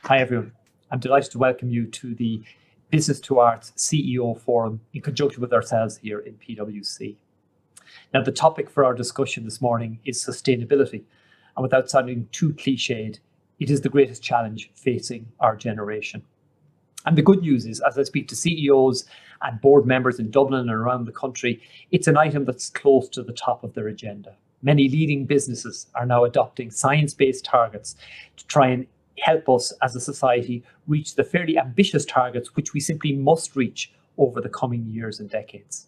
Hi everyone, I'm delighted to welcome you to the Business to Arts CEO Forum in conjunction with ourselves here in PwC. Now the topic for our discussion this morning is sustainability, and without sounding too cliched, it is the greatest challenge facing our generation. And the good news is, as I speak to CEOs and board members in Dublin and around the country, it's an item that's close to the top of their agenda. Many leading businesses are now adopting science-based targets to try and help us as a society reach the fairly ambitious targets which we simply must reach over the coming years and decades.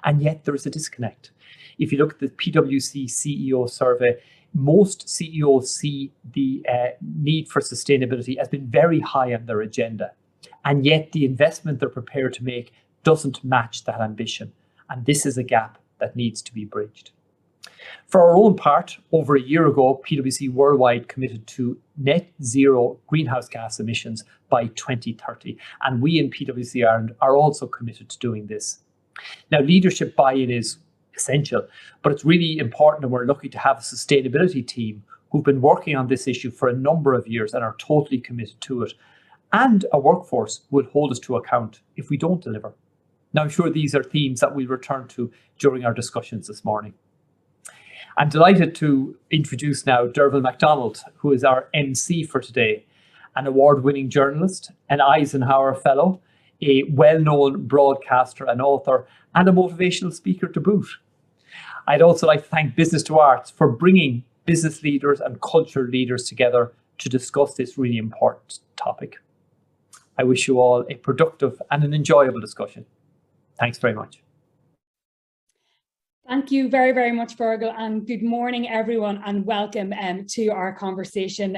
And yet there is a disconnect. If you look at the PwC CEO survey, most CEOs see the need for sustainability as being very high on their agenda. And yet the investment they're prepared to make doesn't match that ambition. And this is a gap that needs to be bridged. For our own part, over a year ago, PwC Worldwide committed to net zero greenhouse gas emissions by 2030. And we in PwC Ireland are also committed to doing this. Now, leadership buy-in is essential, but it's really important, and we're lucky to have a sustainability team who've been working on this issue for a number of years and are totally committed to it. And a workforce will hold us to account if we don't deliver. Now, I'm sure these are themes that we'll return to during our discussions this morning. I'm delighted to introduce now Dearbhail McDonald, who is our MC for today, an award-winning journalist, an Eisenhower Fellow, a well-known broadcaster and author, and a motivational speaker to boot. I'd also like to thank Business to Arts for bringing business leaders and culture leaders together to discuss this really important topic. I wish you all a productive and an enjoyable discussion. Thanks very much. Thank you very, very much, Feargal, and good morning, everyone, and welcome to our conversation.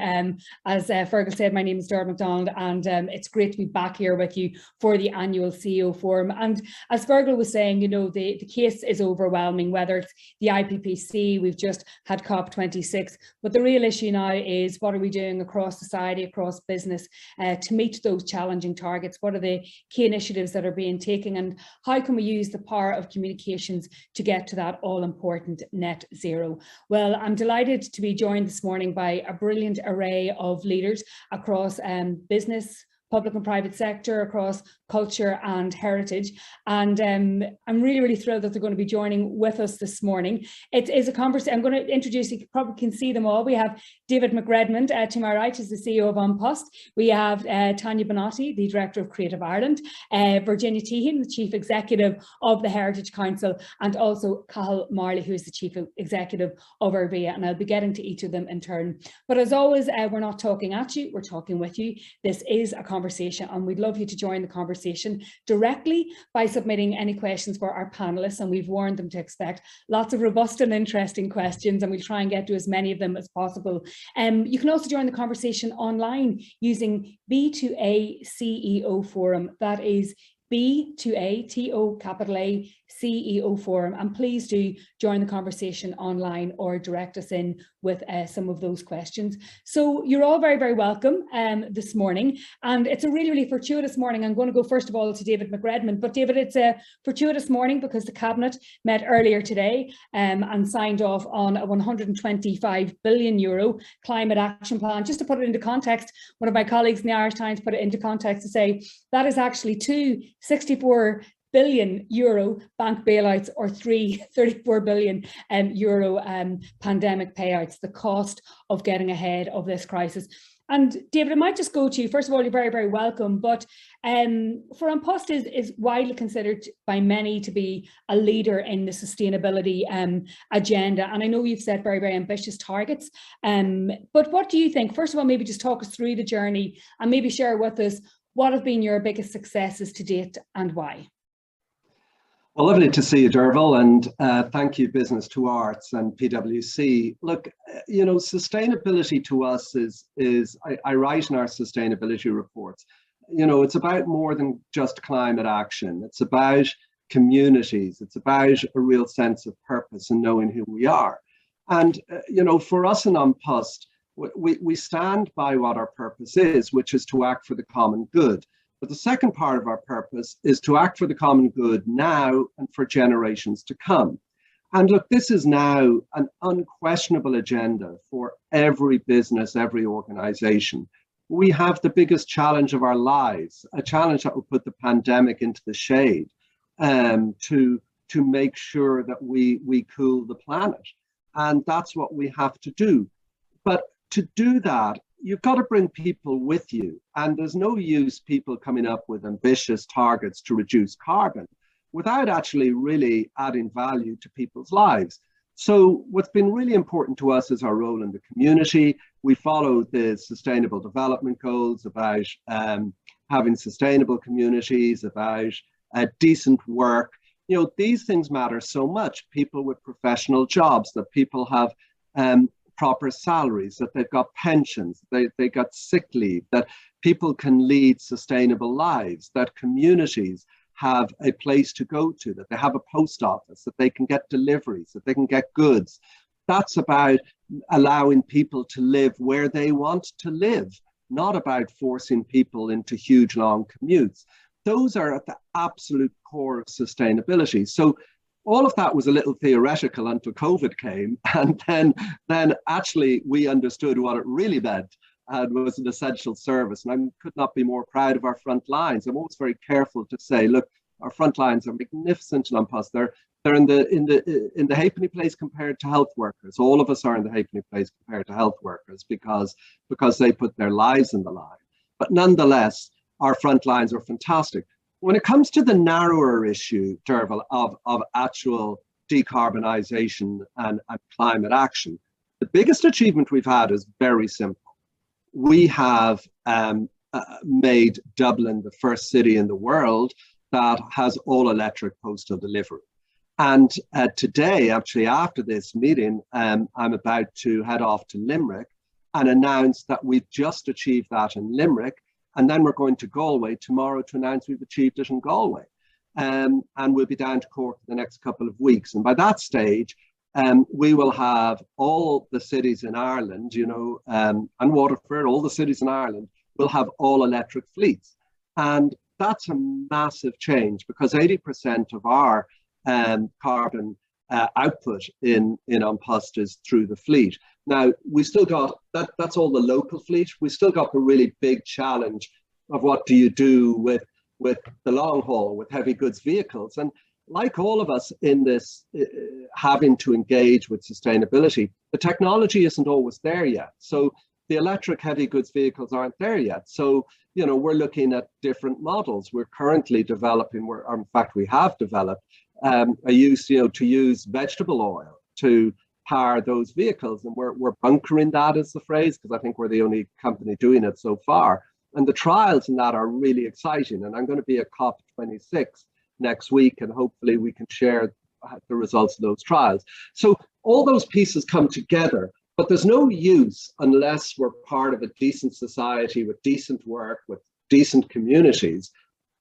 As Feargal said, my name is Dearbhail McDonald, and it's great to be back here with you for the annual CEO Forum. And as Feargal was saying, you know, the case is overwhelming, whether it's the IPPC, we've just had COP26, but the real issue now is what are we doing across society, across business to meet those challenging targets? What are the key initiatives that are being taken, and how can we use the power of communications to get to that all-important net zero? Well, I'm delighted to be joined this morning by a brilliant array of leaders across business, public and private sector, across culture and heritage. And I'm really, really thrilled that they're going to be joining with us this morning. It is a conversation. I'm going to introduce, you probably can see them all. We have David McRedmond to my right, is the CEO of Unpost. We have Tania Banotti, the Director of Creative Ireland, Virginia Teehan, the Chief Executive of the Heritage Council, and also Cathal Marley, who is the Chief Executive of Ervia. And I'll be getting to each of them in turn. But as always, we're not talking at you, we're talking with you. This is a conversation, and we'd love you to join the conversation directly by submitting any questions for our panelists, and we've warned them to expect lots of robust and interesting questions, and we'll try and get to as many of them as possible. You can also join the conversation online using B2A CEO Forum. That is B2A, T-O capital A, CEO Forum, and please do join the conversation online or direct us in with some of those questions. So you're all very, very welcome this morning, and it's a really, really fortuitous morning. I'm going to go first of all to David McRedmond, but David, it's a fortuitous morning because the Cabinet met earlier today and signed off on a €125 billion climate action plan. Just to put it into context, one of my colleagues in the Irish Times put it into context to say that is actually two 64 billion euro bank bailouts or three 34 billion euro pandemic payouts, the cost of getting ahead of this crisis. And David, I might just go to you. First of all, you're very, very welcome. But for Unpost is widely considered by many to be a leader in the sustainability agenda. And I know you've set very, very ambitious targets. But what do you think? First of all, maybe just talk us through the journey and maybe share with us what have been your biggest successes to date and why? Well, lovely to see you, Dearbhail, and thank you, Business to Arts and PwC. Look, you know, sustainability to us is I write in our sustainability reports, you know, it's about more than just climate action. It's about communities. It's about a real sense of purpose and knowing who we are. And, you know, for us in Unpost, we stand by what our purpose is, which is to act for the common good. But the second part of our purpose is to act for the common good now and for generations to come. And look, this is now an unquestionable agenda for every business, every organization. we have the biggest challenge of our lives, a challenge that will put the pandemic into the shade, to make sure that we cool the planet. And that's what we have to do. But to do that, you've got to bring people with you. And there's no use people coming up with ambitious targets to reduce carbon without actually really adding value to people's lives. So what's been really important to us is our role in the community. We follow the Sustainable Development Goals about having sustainable communities, about decent work. You know, these things matter so much. People with professional jobs, that people have proper salaries, that they've got pensions, they got sick leave, that people can lead sustainable lives, that communities have a place to go to, that they have a post office, that they can get deliveries, that they can get goods. That's about allowing people to live where they want to live, not about forcing people into huge long commutes. Those are at the absolute core of sustainability. So all of that was a little theoretical until COVID came, and then actually we understood what it really meant and was an essential service. And I could not be more proud of our front lines. I'm always very careful to say, look, our front lines are magnificent in An Post. They're in the halfpenny place compared to health workers. All of us are in the halfpenny place compared to health workers because they put their lives in the line. But nonetheless, our front lines are fantastic. When it comes to the narrower issue, Dearbhail, of actual decarbonisation and climate action, the biggest achievement we've had is very simple. We have made Dublin the first city in the world that has all electric postal delivery. And today, actually after this meeting, I'm about to head off to Limerick and announce that we've just achieved that in Limerick. And then we're going to Galway tomorrow to announce we've achieved it in Galway. And we'll be down to Cork in the next couple of weeks. And by that stage, we will have all the cities in Ireland, you know, and Waterford, all the cities in Ireland will have all electric fleets. And that's a massive change because 80% of our carbon output in An Post is through the fleet. Now, we still got, that's all the local fleet. We still got the really big challenge of what do you do with the long haul, with heavy goods vehicles. And like all of us in this, having to engage with sustainability, the technology isn't always there yet. So the electric heavy goods vehicles aren't there yet. So, you know, we're looking at different models. We're currently developing, or in fact, we have developed to use vegetable oil to power those vehicles. And we're bunkering that is the phrase, because I think we're the only company doing it so far. And the trials in that are really exciting. And I'm going to be at COP26 next week, and hopefully we can share the results of those trials. So all those pieces come together, but there's no use unless we're part of a decent society with decent work, with decent communities.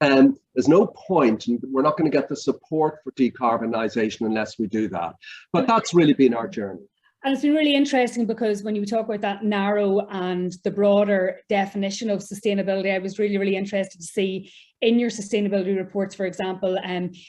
And there's no point, and we're not going to get the support for decarbonisation unless we do that. But that's really been our journey. And it's been really interesting because when you talk about that narrow and the broader definition of sustainability, I was really, really interested to see in your sustainability reports, for example,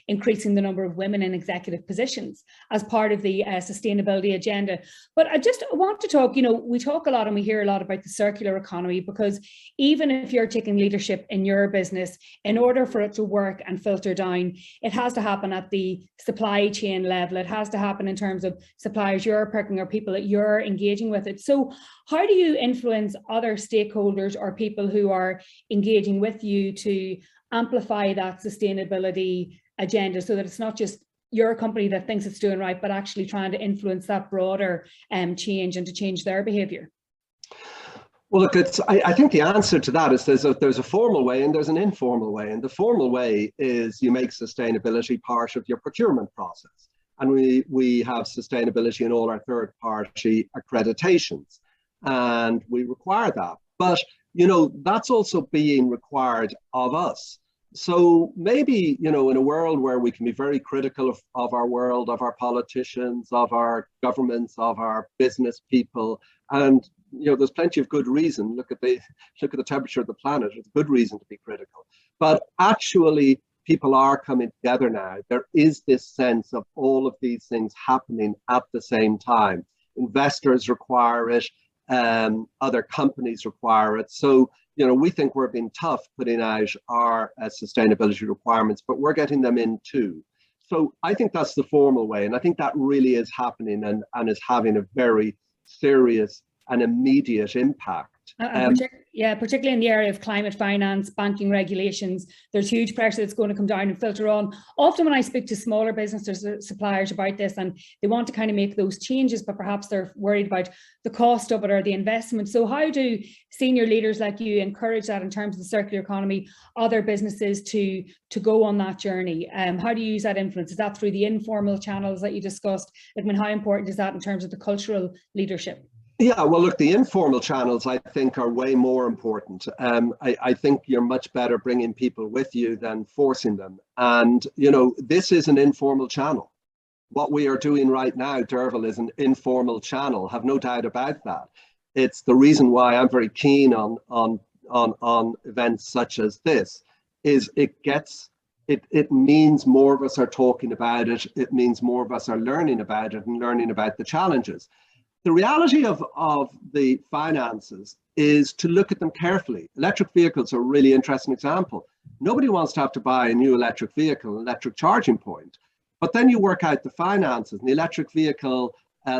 increasing the number of women in executive positions as part of the sustainability agenda. But I just want to talk, you know, we talk a lot and we hear a lot about the circular economy, because even if you're taking leadership in your business, in order for it to work and filter down, it has to happen at the supply chain level. It has to happen in terms of suppliers you're picking or people that you're engaging with it. So how do you influence other stakeholders or people who are engaging with you to amplify that sustainability agenda so that it's not just your company that thinks it's doing right, but actually trying to influence that broader change and to change their behaviour? Well, look, I think the answer to that is there's a formal way and there's an informal way. And the formal way is you make sustainability part of your procurement process. And we have sustainability in all our third-party accreditations, and we require that. But, you know, that's also being required of us. So maybe, you know, in a world where we can be very critical of our world, of our politicians, of our governments, of our business people, and, you know, there's plenty of good reason. Look at the temperature of the planet. It's a good reason to be critical. But actually, people are coming together now. There is this sense of all of these things happening at the same time. Investors require it. Other companies require it. So, you know, we think we're being tough putting out our sustainability requirements, but we're getting them in too. So I think that's the formal way. And I think that really is happening and is having a very serious and immediate impact. Particularly in the area of climate finance, banking regulations, there's huge pressure that's going to come down and filter on. Often when I speak to smaller businesses, suppliers about this, and they want to kind of make those changes, but perhaps they're worried about the cost of it or the investment. So how do senior leaders like you encourage that in terms of the circular economy, other businesses to go on that journey? How do you use that influence? Is that through the informal channels that you discussed? I mean, how important is that in terms of the cultural leadership? Yeah, well, look, the informal channels, I think, are way more important. I think you're much better bringing people with you than forcing them. And, you know, this is an informal channel. What we are doing right now, Dearbhail, is an informal channel. Have no doubt about that. It's the reason why I'm very keen on events such as this, is it means more of us are talking about it. It means more of us are learning about it and learning about the challenges. The reality of the finances is to look at them carefully. Electric vehicles are a really interesting example. Nobody wants to have to buy a new electric vehicle, an electric charging point. But then you work out the finances, and the electric vehicle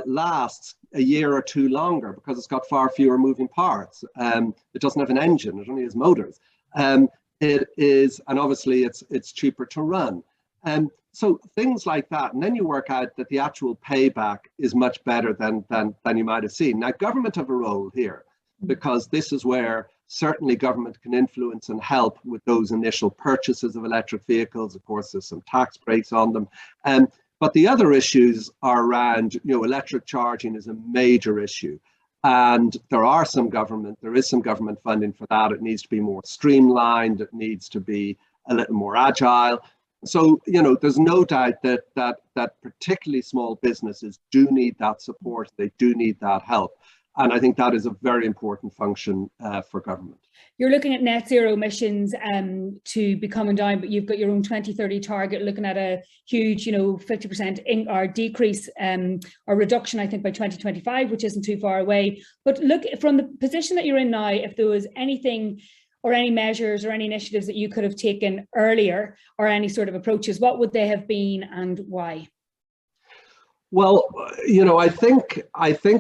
lasts a year or two longer because it's got far fewer moving parts. It doesn't have an engine, it only has motors. It is, and obviously it's cheaper to run. So things like that, and then you work out that the actual payback is much better than you might have seen. Now, government have a role here, because this is where certainly government can influence and help with those initial purchases of electric vehicles. Of course, there's some tax breaks on them. But the other issues are around, you know, electric charging is a major issue. And there is some government funding for that. It needs to be more streamlined. It needs to be a little more agile. So, you know, there's no doubt that particularly small businesses do need that support. They do need that help. And I think that is a very important function for government. You're looking at net zero emissions to be coming down, but you've got your own 2030 target, looking at a huge, 50% or decrease or reduction, I think, by 2025, which isn't too far away. But look, from the position that you're in now, if there was anything or any measures or any initiatives that you could have taken earlier, or any sort of approaches, what would they have been and why? Well, I think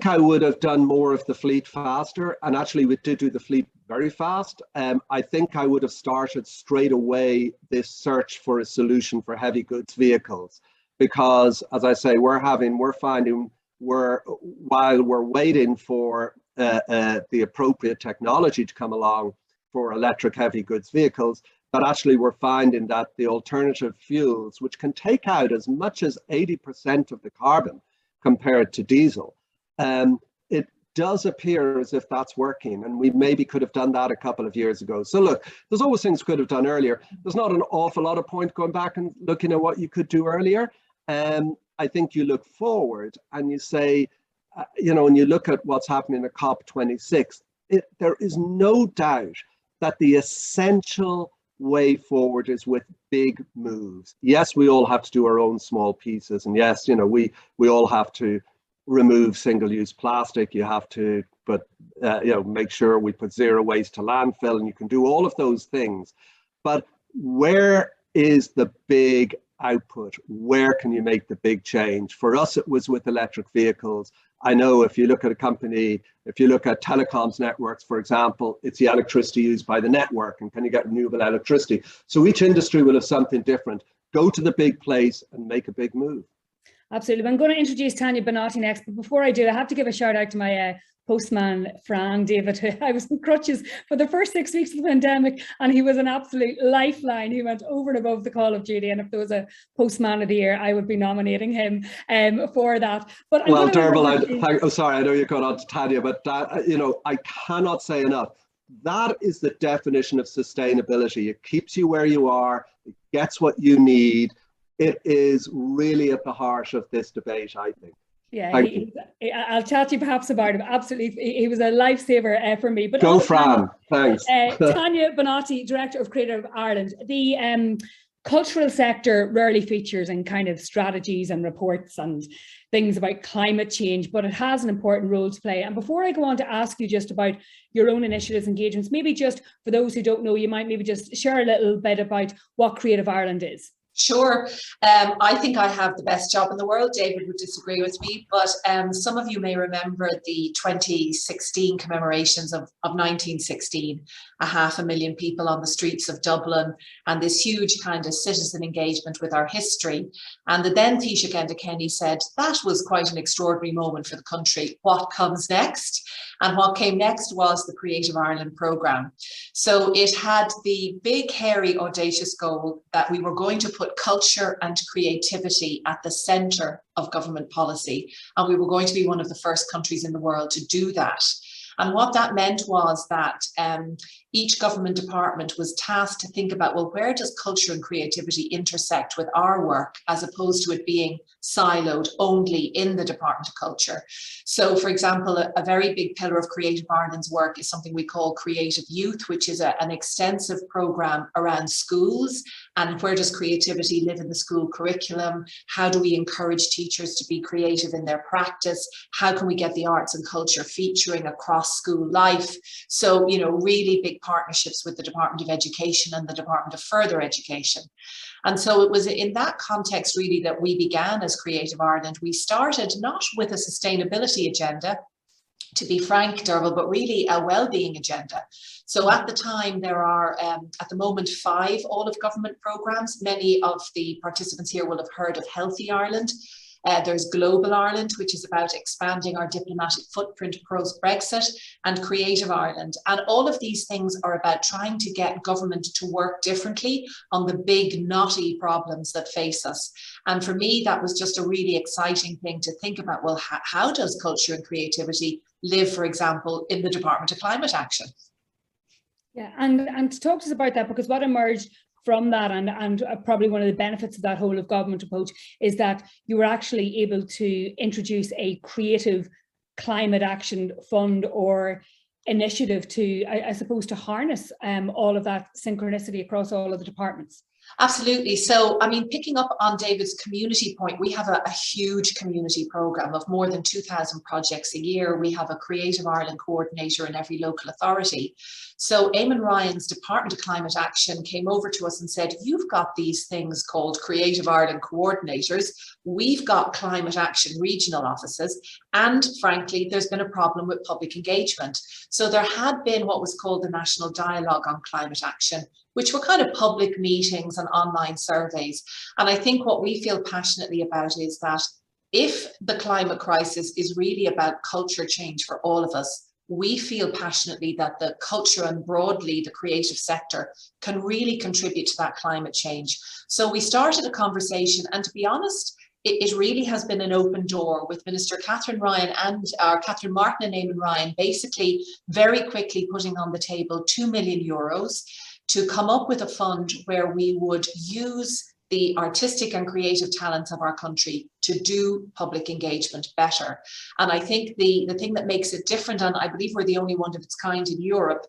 I would have done more of the fleet faster, and actually we did do the fleet very fast. I think I would have started straight away this search for a solution for heavy goods vehicles, because, as I say, we're finding while we're waiting for the appropriate technology to come along for electric heavy goods vehicles, that actually we're finding that the alternative fuels, which can take out as much as 80% of the carbon compared to diesel, it does appear as if that's working, and we maybe could have done that a couple of years ago. So look, there's always things could have done earlier. There's not an awful lot of point going back and looking at what you could do earlier. I think you look forward and you say, and you look at what's happening at COP26, there is no doubt that the essential way forward is with big moves. Yes, we all have to do our own small pieces, and yes, we all have to remove single-use plastic. You have to make sure we put zero waste to landfill, and you can do all of those things. But where is the big output? Where can you make the big change? For us, it was with electric vehicles. I know if you look at a company, if you look at telecoms networks, for example, it's the electricity used by the network, and can you get renewable electricity? So each industry will have something different. Go to the big place and make a big move. Absolutely. I'm going to introduce Tania Banotti next, but before I do, I have to give a shout out to my postman, Fran David. I was in crutches for the first 6 weeks of the pandemic, and he was an absolute lifeline. He went over and above the call of duty, and if there was a postman of the year, I would be nominating him for that. But well, Dearbhail, sorry, I know you're going on to Tania, but I cannot say enough. That is the definition of sustainability. It keeps you where you are. It gets what you need. It is really at the heart of this debate, I think. Yeah, I'll chat to you perhaps about him. Absolutely, he was a lifesaver for me. But go, Fran. Thanks. Tania Banotti, Director of Creative Ireland. cultural sector rarely features in kind of strategies and reports and things about climate change, but it has an important role to play. And before I go on to ask you just about your own initiatives, engagements, maybe just for those who don't know, you might maybe just share a little bit about what Creative Ireland is. Sure. I think I have the best job in the world. David would disagree with me, but some of you may remember the 2016 commemorations of 1916, 500,000 people on the streets of Dublin, and this huge kind of citizen engagement with our history. And the then Taoiseach Enda Kenny said, that was quite an extraordinary moment for the country. What comes next? And what came next was the Creative Ireland programme. So it had the big, hairy, audacious goal that we were going to put culture and creativity at the centre of government policy. And we were going to be one of the first countries in the world to do that. And what that meant was that each government department was tasked to think about, well, where does culture and creativity intersect with our work, as opposed to it being siloed only in the Department of Culture. So, for example, a very big pillar of Creative Ireland's work is something we call Creative Youth, which is an extensive programme around schools. And where does creativity live in the school curriculum? How do we encourage teachers to be creative in their practice? How can we get the arts and culture featuring across school life? So, you know, really big partnerships with the Department of Education and the Department of Further Education. And so it was in that context really that we began as Creative Ireland. We started not with a sustainability agenda, to be frank, Dearbhail, but really a well-being agenda. So at the time, there are, at the moment, 5 all-of-government programmes. Many of the participants here will have heard of Healthy Ireland. There's Global Ireland, which is about expanding our diplomatic footprint post-Brexit, and Creative Ireland. And all of these things are about trying to get government to work differently on the big, knotty problems that face us. And for me, that was just a really exciting thing to think about. Well, how does culture and creativity live, for example, in the Department of Climate Action? Yeah, and to talk to us about that, because what emerged from that, and probably one of the benefits of that whole of government approach, is that you were actually able to introduce a creative climate action fund or initiative to, I suppose, to harness all of that synchronicity across all of the departments. Absolutely. So, I mean, picking up on David's community point, we have a huge community programme of more than 2,000 projects a year. We have a Creative Ireland coordinator in every local authority. So Eamon Ryan's Department of Climate Action came over to us and said, you've got these things called Creative Ireland coordinators. We've got climate action regional offices. And frankly, there's been a problem with public engagement. So there had been what was called the National Dialogue on Climate Action, which were kind of public meetings and online surveys. And I think what we feel passionately about is that if the climate crisis is really about culture change for all of us, we feel passionately that the culture and broadly the creative sector can really contribute to that climate change. So we started a conversation, and to be honest, it really has been an open door with Minister Catherine Ryan and Catherine Martin and Eamon Ryan basically very quickly putting on the table €2 million to come up with a fund where we would use the artistic and creative talents of our country to do public engagement better. And I think the thing that makes it different, and I believe we're the only one of its kind in Europe,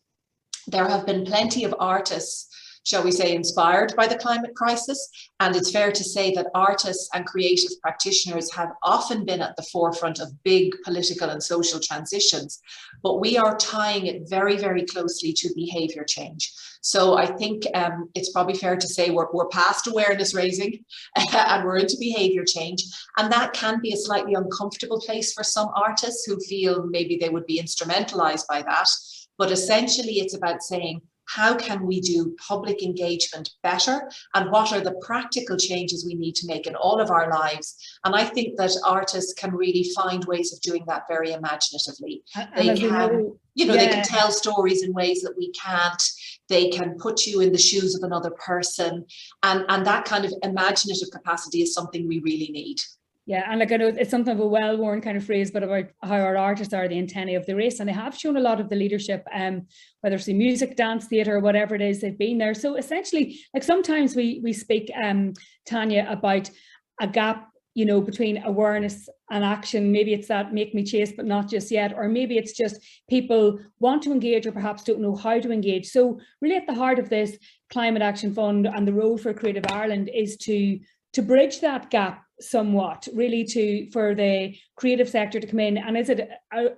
there have been plenty of artists, shall we say, inspired by the climate crisis. And it's fair to say that artists and creative practitioners have often been at the forefront of big political and social transitions, but we are tying it very, very closely to behaviour change. So I think it's probably fair to say we're past awareness raising and we're into behaviour change. And that can be a slightly uncomfortable place for some artists who feel maybe they would be instrumentalised by that. But essentially it's about saying, how can we do public engagement better? And what are the practical changes we need to make in all of our lives? And I think that artists can really find ways of doing that very imaginatively. They can, they can tell stories in ways that we can't. They can put you in the shoes of another person. And that kind of imaginative capacity is something we really need. Yeah, and like I know it's something of a well-worn kind of phrase, but about how our artists are the antennae of the race, and they have shown a lot of the leadership, whether it's the music, dance, theatre, whatever it is, they've been there. So essentially, like sometimes we speak, Tania, about a gap you know, between awareness and action. Maybe it's that make me chase, but not just yet. Or maybe it's just people want to engage or perhaps don't know how to engage. So really at the heart of this Climate Action Fund and the role for Creative Ireland is to bridge that gap somewhat, really for the creative sector to come in. And is it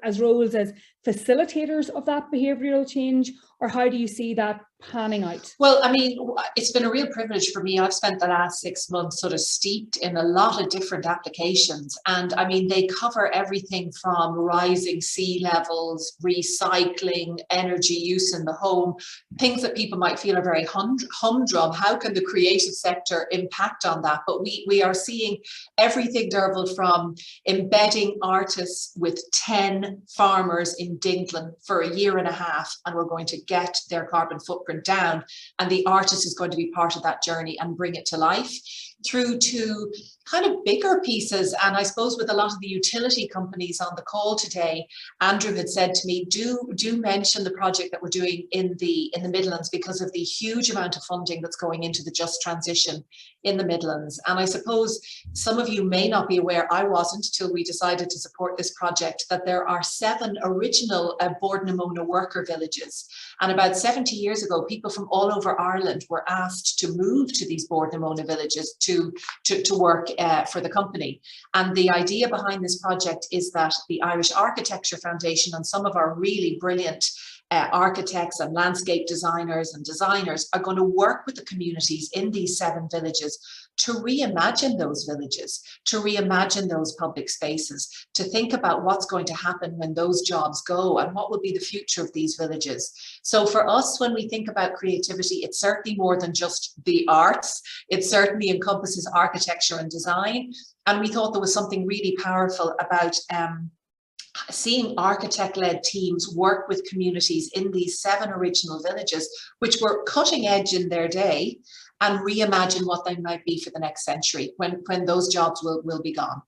as roles as facilitators of that behavioural change, or how do you see that panning out? Well, I mean, it's been a real privilege for me. I've spent the last 6 months sort of steeped in a lot of different applications. And I mean, they cover everything from rising sea levels, recycling, energy use in the home, things that people might feel are very humdrum. How can the creative sector impact on that? But we are seeing everything, Dearbhail, from embedding artists with 10 farmers in Dinglin for a year and a half, and we're going to get their carbon footprint down, and the artist is going to be part of that journey and bring it to life, through to kind of bigger pieces. And I suppose with a lot of the utility companies on the call today, Andrew had said to me, do mention the project that we're doing in the Midlands, because of the huge amount of funding that's going into the just transition in the Midlands. And I suppose some of you may not be aware, I wasn't till we decided to support this project, that there are 7 original Bordnamona worker villages. And about 70 years ago, people from all over Ireland were asked to move to these Bordnamona villages to work for the company. And the idea behind this project is that the Irish Architecture Foundation and some of our really brilliant architects and landscape designers are going to work with the communities in these 7 villages to reimagine those villages, to reimagine those public spaces, to think about what's going to happen when those jobs go and what will be the future of these villages. So for us, when we think about creativity, it's certainly more than just the arts. It certainly encompasses architecture and design. And we thought there was something really powerful about seeing architect-led teams work with communities in these 7 original villages, which were cutting edge in their day, and reimagine what they might be for the next century when those jobs will be gone.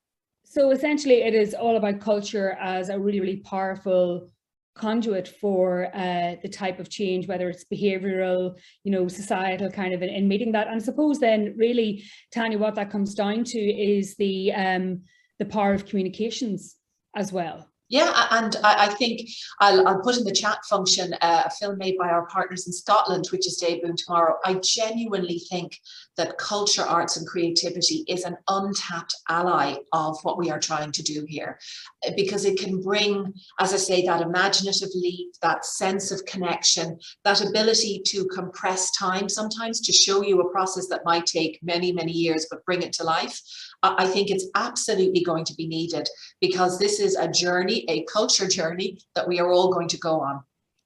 So essentially it is all about culture as a really, really powerful conduit for the type of change, whether it's behavioural, you know, societal, kind of in meeting that. And I suppose then really, Tania, what that comes down to is the power of communications as well. Yeah, and I think I'll put in the chat function a film made by our partners in Scotland, which is debuting tomorrow. I genuinely think that culture, arts and creativity is an untapped ally of what we are trying to do here, because it can bring, as I say, that imaginative leap, that sense of connection, that ability to compress time sometimes to show you a process that might take many, many years, but bring it to life. I think it's absolutely going to be needed, because this is a journey, a culture journey that we are all going to go on.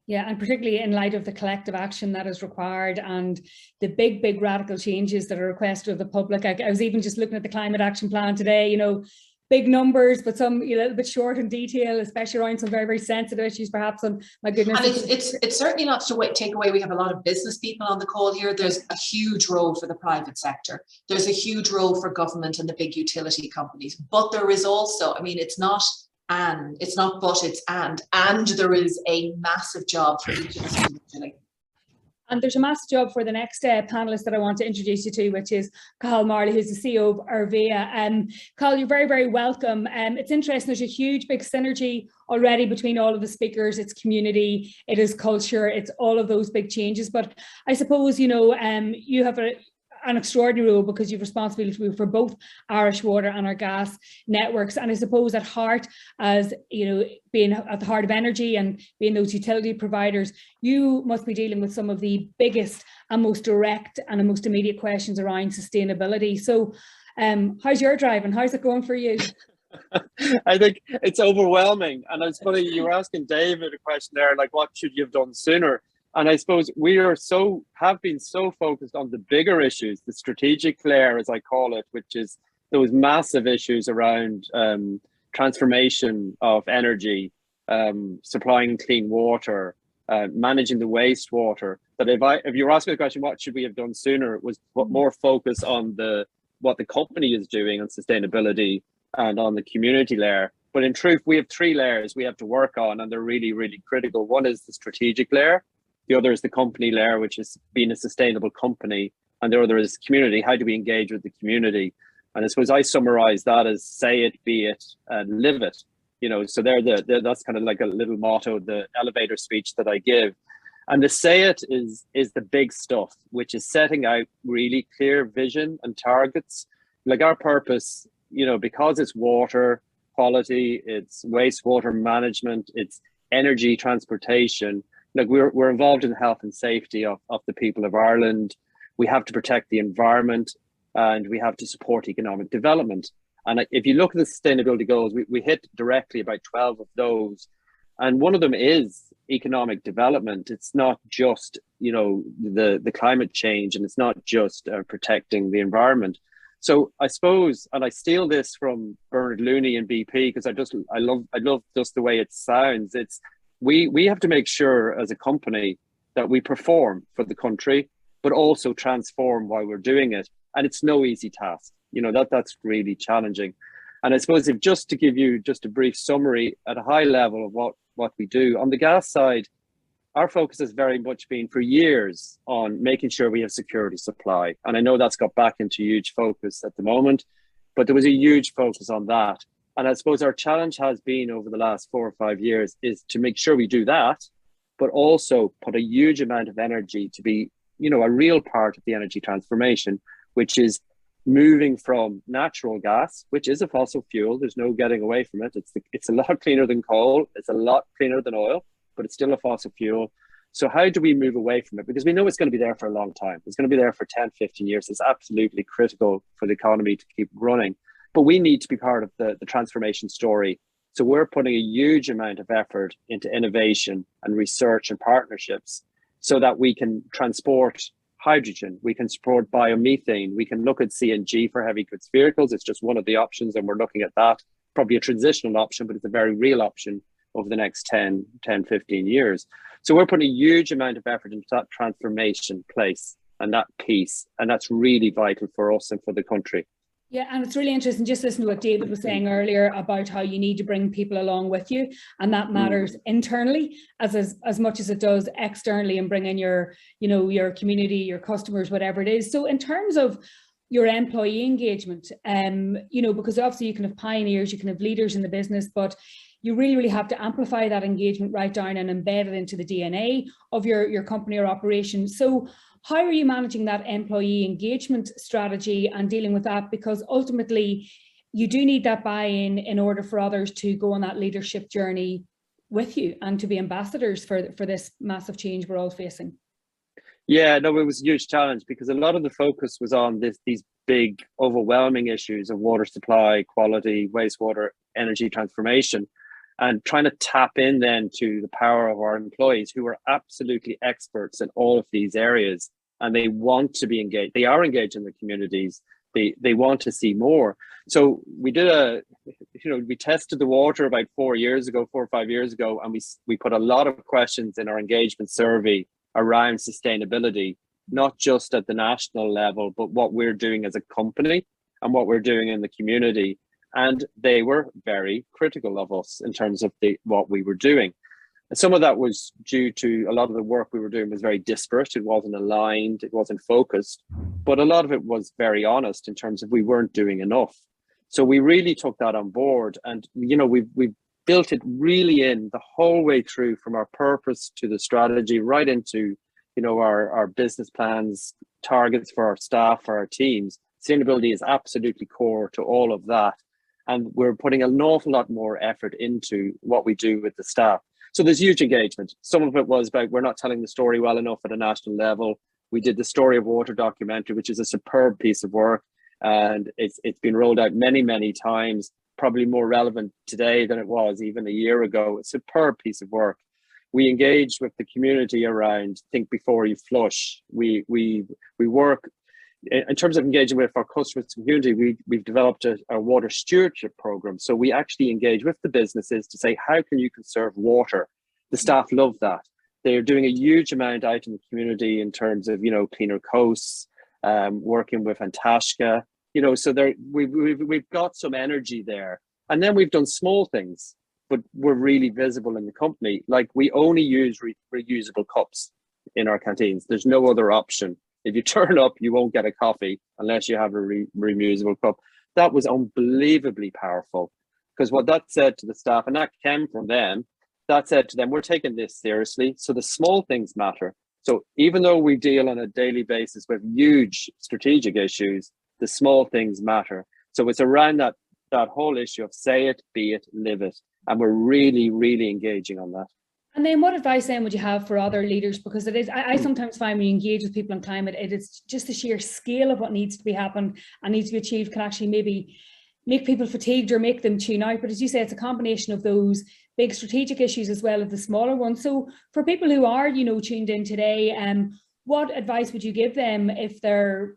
Yeah, and particularly in light of the collective action that is required and the big radical changes that are requested of the public. I was even just looking at the climate action plan today, you know, big numbers, but some a little bit short in detail, especially around some very sensitive issues, perhaps. And my goodness, and it's certainly not to take away. We have a lot of business people on the call here. There's a huge role for the private sector. There's a huge role for government and the big utility companies. But there is also, I mean, it's not but, it's and there is a massive job for each of us individually. And there's a massive job for the next panelist that I want to introduce you to, which is Cathal Marley, who's the CEO of Ervia. Cathal, you're very, very welcome. It's interesting, there's a huge, big synergy already between all of the speakers. It's community, it is culture, it's all of those big changes. But I suppose, you know, you have an extraordinary role, because you've responsibility for both Irish Water and our gas networks. And I suppose at heart, as you know, being at the heart of energy and being those utility providers, you must be dealing with some of the biggest and most direct and most immediate questions around sustainability. So how's your drive and how's it going for you? I think it's overwhelming. And it's funny, you were asking David a question there, like, what should you have done sooner? And I suppose we have been so focused on the bigger issues, the strategic layer, as I call it, which is those massive issues around transformation of energy, supplying clean water, managing the wastewater. That if you were asking the question, what should we have done sooner, it was more focus on what the company is doing on sustainability and on the community layer. But in truth, we have 3 layers we have to work on, and they're really, really critical. One is the strategic layer. The other is the company layer, which is being a sustainable company. And the other is community. How do we engage with the community? And I suppose I summarize that as say it, be it, and live it. So that's kind of like a little motto, the elevator speech that I give. And the say it is the big stuff, which is setting out really clear vision and targets. Like our purpose, because it's water quality, it's wastewater management, it's energy transportation. Like we're involved in the health and safety of the people of Ireland. We have to protect the environment and we have to support economic development. And if you look at the sustainability goals, we hit directly about 12 of those. And one of them is economic development. It's not just, the climate change, and it's not just protecting the environment. So I suppose, and I steal this from Bernard Looney in BP, because I love just the way it sounds. It's we have to make sure as a company that we perform for the country, but also transform while we're doing it. And it's no easy task. That's really challenging. And I suppose just to give you just a brief summary at a high level of what we do on the gas side, our focus has very much been for years on making sure we have security supply. And I know that's got back into huge focus at the moment, but there was a huge focus on that. And I suppose our challenge has been over the last 4 or 5 years is to make sure we do that, but also put a huge amount of energy to be, a real part of the energy transformation, which is moving from natural gas, which is a fossil fuel. There's no getting away from it. It's a lot cleaner than coal. It's a lot cleaner than oil, but it's still a fossil fuel. So how do we move away from it? Because we know it's going to be there for a long time. It's going to be there for 10, 15 years. It's absolutely critical for the economy to keep running. But we need to be part of the transformation story. So we're putting a huge amount of effort into innovation and research and partnerships so that we can transport hydrogen, we can support biomethane, we can look at CNG for heavy goods vehicles. It's just one of the options, and we're looking at that. Probably a transitional option, but it's a very real option over the next 10, 15 years. So we're putting a huge amount of effort into that transformation place and that piece, and that's really vital for us and for the country. Yeah, and it's really interesting just listening to what David was saying earlier about how you need to bring people along with you, and that matters internally as much as it does externally, and bring in your community, your customers, whatever it is. So in terms of your employee engagement, because obviously you can have pioneers, you can have leaders in the business, but you really, really have to amplify that engagement right down and embed it into the DNA of your company or operation. So how are you managing that employee engagement strategy and dealing with that? Because ultimately you do need that buy-in in order for others to go on that leadership journey with you and to be ambassadors for this massive change we're all facing. Yeah, no, it was a huge challenge because a lot of the focus was on these big overwhelming issues of water supply, quality, wastewater, energy transformation, and trying to tap in then to the power of our employees who are absolutely experts in all of these areas, and they want to be engaged. They are engaged in the communities. They want to see more. So we did we tested the water about 4 or 5 years ago, and we put a lot of questions in our engagement survey around sustainability, not just at the national level, but what we're doing as a company and what we're doing in the community. And they were very critical of us in terms of what we were doing. And some of that was due to a lot of the work we were doing was very disparate. It wasn't aligned, it wasn't focused, but a lot of it was very honest in terms of we weren't doing enough. So we really took that on board, and we've built it really in the whole way through, from our purpose to the strategy, right into our business plans, targets for our staff, for our teams. Sustainability is absolutely core to all of that. And we're putting an awful lot more effort into what we do with the staff. So there's huge engagement. Some of it was about we're not telling the story well enough at a national level. We did the Story of Water documentary, which is a superb piece of work. And it's been rolled out many, many times, probably more relevant today than it was even a year ago. It's a superb piece of work. We engaged with the community around think before you flush. We work in terms of engaging with our customers and community. We've developed a water stewardship program. So we actually engage with the businesses to say, how can you conserve water? The staff love that. They're doing a huge amount out in the community in terms of, cleaner coasts, working with Antashka, so we've got some energy there. And then we've done small things, but we're really visible in the company. Like we only use reusable cups in our canteens. There's no other option. If you turn up, you won't get a coffee unless you have a reusable cup. That was unbelievably powerful, because what that said to the staff, and that came from them, that said to them, we're taking this seriously. So the small things matter. So even though we deal on a daily basis with huge strategic issues, the small things matter. So it's around that whole issue of say it, be it, live it. And we're really, really engaging on that. And then what advice then would you have for other leaders? Because it is, I sometimes find when you engage with people on climate, it is just the sheer scale of what needs to be happened and needs to be achieved can actually maybe make people fatigued or make them tune out. But as you say, it's a combination of those big strategic issues as well as the smaller ones. So for people who are, tuned in today, what advice would you give them if they're,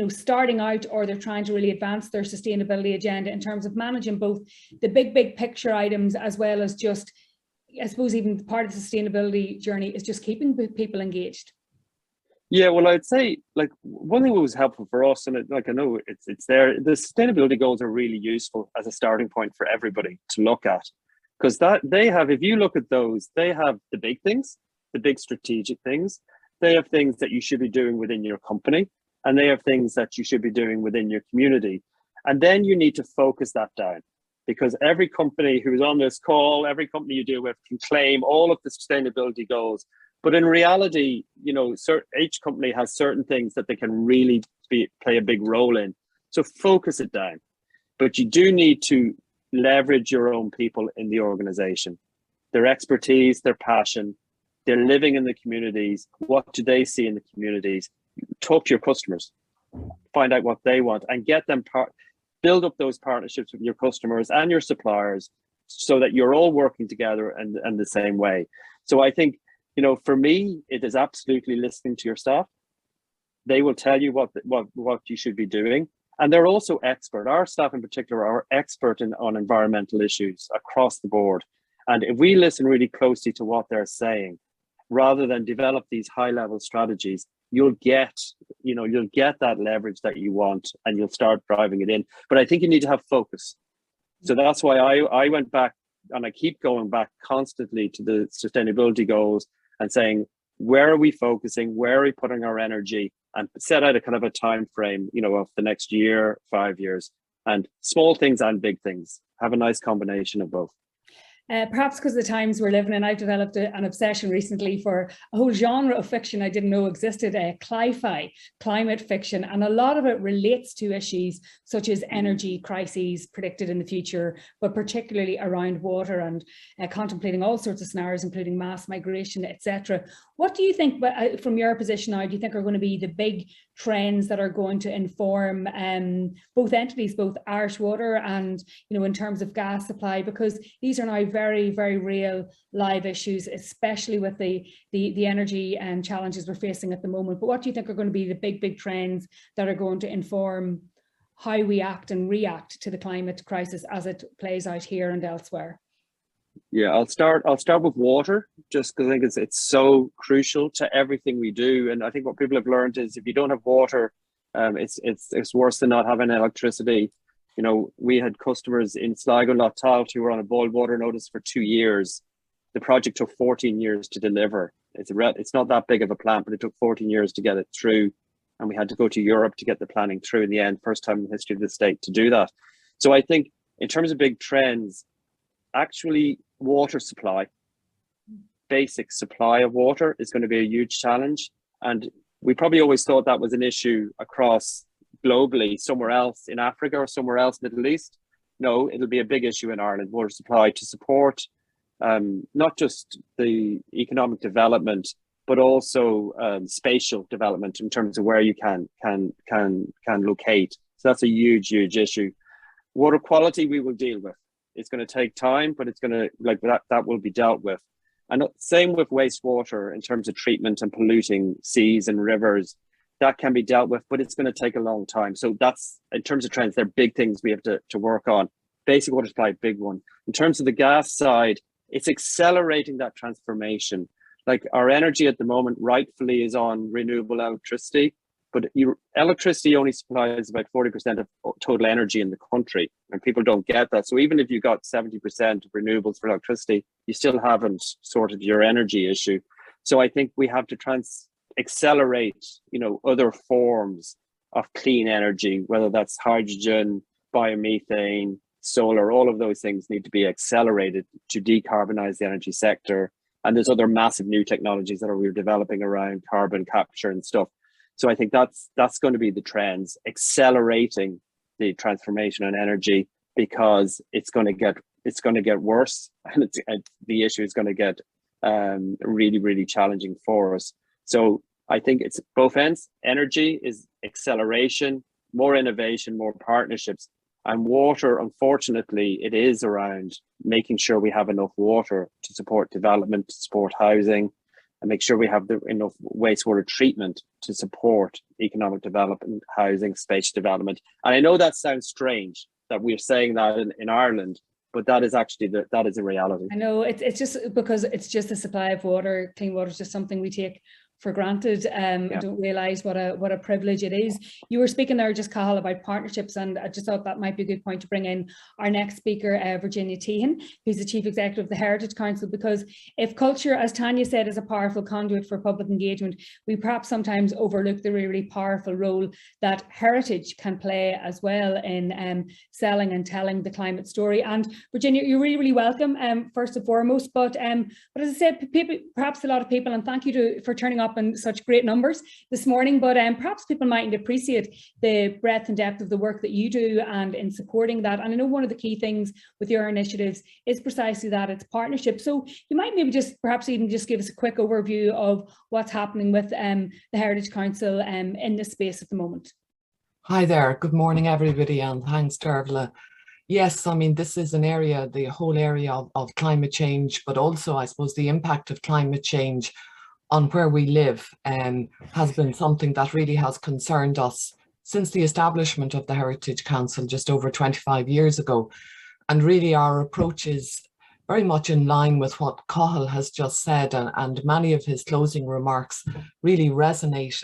starting out or they're trying to really advance their sustainability agenda in terms of managing both the big picture items as well as just, I suppose, even part of the sustainability journey is just keeping people engaged? Yeah, well, I'd say one thing that was helpful for us, and I know it's there, the sustainability goals are really useful as a starting point for everybody to look at, because if you look at those, they have the big things, the big strategic things. They have things that you should be doing within your company, and they have things that you should be doing within your community. And then you need to focus that down, because every company who's on this call, every company you deal with can claim all of the sustainability goals. But in reality, each company has certain things that they can really play a big role in. So focus it down. But you do need to leverage your own people in the organization, their expertise, their passion, they're living in the communities. What do they see in the communities? Talk to your customers, find out what they want, and get them build up those partnerships with your customers and your suppliers so that you're all working together and the same way. So I think, for me, it is absolutely listening to your staff. They will tell you what you should be doing. And they're also expert. Our staff in particular are expert on environmental issues across the board. And if we listen really closely to what they're saying, rather than develop these high-level strategies, you'll get that leverage that you want, and you'll start driving it in. But I think you need to have focus. So that's why I went back, and I keep going back constantly to the sustainability goals and saying, where are we focusing? Where are we putting our energy? And set out a kind of a time frame, of the next year, 5 years, and small things and big things. Have a nice combination of both. Perhaps because of the times we're living in, I've developed an obsession recently for a whole genre of fiction I didn't know existed, cli-fi, climate fiction, and a lot of it relates to issues such as energy crises predicted in the future, but particularly around water and contemplating all sorts of scenarios, including mass migration, etc. What do you think, from your position now, do you think are going to be the big trends that are going to inform both entities, both Irish Water and, in terms of gas supply, because these are now very, very real live issues, especially with the energy challenges we're facing at the moment. But what do you think are going to be the big trends that are going to inform how we act and react to the climate crisis as it plays out here and elsewhere? Yeah, I'll start with water, just because I think it's so crucial to everything we do. And I think what people have learned is if you don't have water, it's worse than not having electricity. We had customers in Sligo and Cathal who were on a boil water notice for 2 years. The project took 14 years to deliver. It's not that big of a plant, but it took 14 years to get it through. And we had to go to Europe to get the planning through in the end, first time in the history of the state to do that. So I think in terms of big trends, actually water supply, basic supply of water is going to be a huge challenge. And we probably always thought that was an issue across globally, somewhere else in Africa or somewhere else Middle East. No, it'll be a big issue in Ireland, water supply to support not just the economic development, but also spatial development in terms of where you can locate. So that's a huge issue. Water quality we will deal with. It's going to take time, but it's going to that will be dealt with. And same with wastewater in terms of treatment and polluting seas and rivers. That can be dealt with, but it's going to take a long time. So that's, in terms of trends, they're big things we have to work on. Basic water supply, big one. In terms of the gas side, it's accelerating that transformation. Like our energy at the moment rightfully is on renewable electricity, but electricity only supplies about 40% of total energy in the country, and people don't get that. So even if you got 70% of renewables for electricity, you still haven't sorted your energy issue. So I think we have to accelerate, other forms of clean energy, whether that's hydrogen, biomethane, solar, all of those things need to be accelerated to decarbonize the energy sector. And there's other massive new technologies that we're developing around carbon capture and stuff. So I think that's going to be the trends, accelerating the transformation in energy, because it's going to get worse, and the issue is going to get really, really challenging for us. So I think it's both ends. Energy is acceleration, more innovation, more partnerships. And water, unfortunately, it is around making sure we have enough water to support development, to support housing, and make sure we have enough wastewater treatment to support economic development, housing, space development. And I know that sounds strange that we're saying that in Ireland, but that is actually that is a reality. I know it's just because it's just the supply of water. Clean water is just something we take for granted. Don't realise what a privilege it is. You were speaking there just, Cathal, about partnerships, and I just thought that might be a good point to bring in our next speaker, Virginia Teehan, who's the Chief Executive of the Heritage Council, because if culture, as Tania said, is a powerful conduit for public engagement, we perhaps sometimes overlook the really powerful role that heritage can play as well in selling and telling the climate story. And Virginia, you're really, really welcome, first and foremost, but as I said, perhaps a lot of people, and thank you for turning up in such great numbers this morning, but perhaps people mightn't appreciate the breadth and depth of the work that you do and in supporting that. And I know one of the key things with your initiatives is precisely that, it's partnership. So you might maybe perhaps even just give us a quick overview of what's happening with the Heritage Council in this space at the moment. Hi there, good morning everybody, and thanks, Dearbhail. Yes, I mean, this is an area, the whole area of climate change, but also I suppose the impact of climate change on where we live has been something that really has concerned us since the establishment of the Heritage Council just over 25 years ago. And really our approach is very much in line with what Cathal has just said, and many of his closing remarks really resonate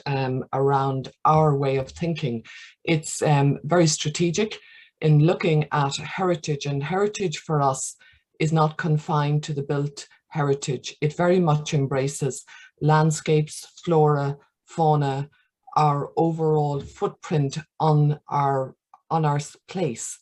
around our way of thinking. It's very strategic in looking at heritage, and heritage for us is not confined to the built heritage. It very much embraces landscapes, flora, fauna, our overall footprint on our place,